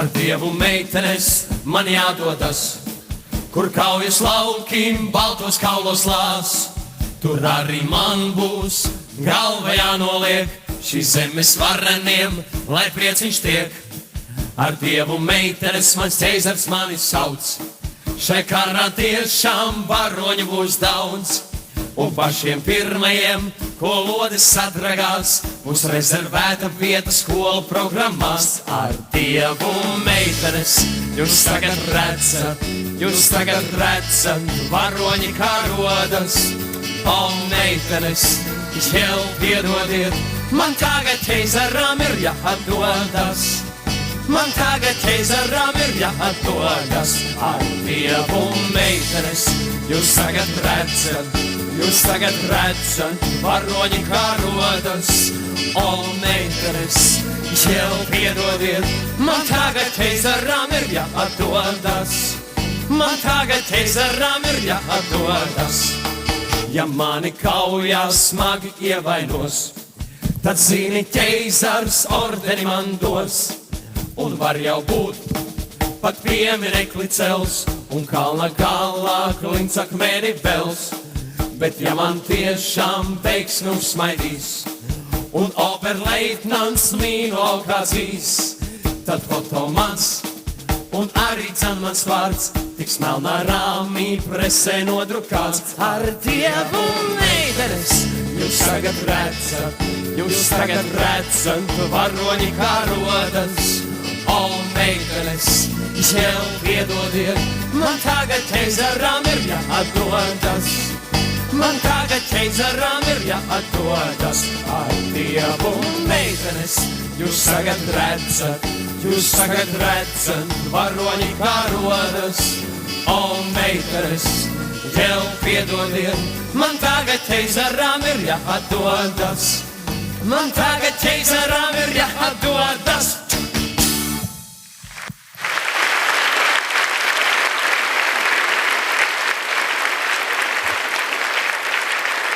Ar Dievu meitenes man jādodas, kur kaujas laukim baltos kaulos lās. Tur arī man būs galva jānoliek, šīs zemes vareniem, lai prieciņš tiek. Ar Dievu meitenes mans ķeizars mani sauc, šai karā tiešām varoņu būs daudz. Un pašiem pirmajiem, ko lodes sadragās, būs rezervēta vieta skolu programmās. Ar Dievu meitenes jūs tagad redzat, varoņi kā rodas. O meitenes, jau piedodiet, man tagad ķeizaram ir jāatdodas. Man tagad ķeizaram ir jāatdodas. Ar Dievu meitenes jūs tagad redzat, varoņi kā rodas. O meitenes, jau piedodiet, man tagad ķeizaram ir jāatdodas. Man tagad ķeizaram ir jāatdodas. Ja mani kaujā smagi ievainos, tad zini, ķeizars ordeni man dos. Un var jau būt, pat pieminekli cels, un kalna galā klints akmeni vels. Bet ja man tiešām veiksmi uzsmaidīs, un oberleitnants mīnu augāzīs, tad foto mans, un arī dzan mans vārds, tiks melnā rāmī presē nodrukāts. Ar Dievu meitenes jūs tagad redzat, varoņi kā rodas. O meitenes, jau piedodiet, man tagad ķeizaram ir jāatdodas. Man tagad ķeizaram ir jāatdodas. Ar Dievu meitenes jūs tagad redzat, varoņi kā rodas. O meitenes, jau piedodiet, man tagad ķeizaram ir jāatdodas. Man tagad ķeizaram ir jāatdodas.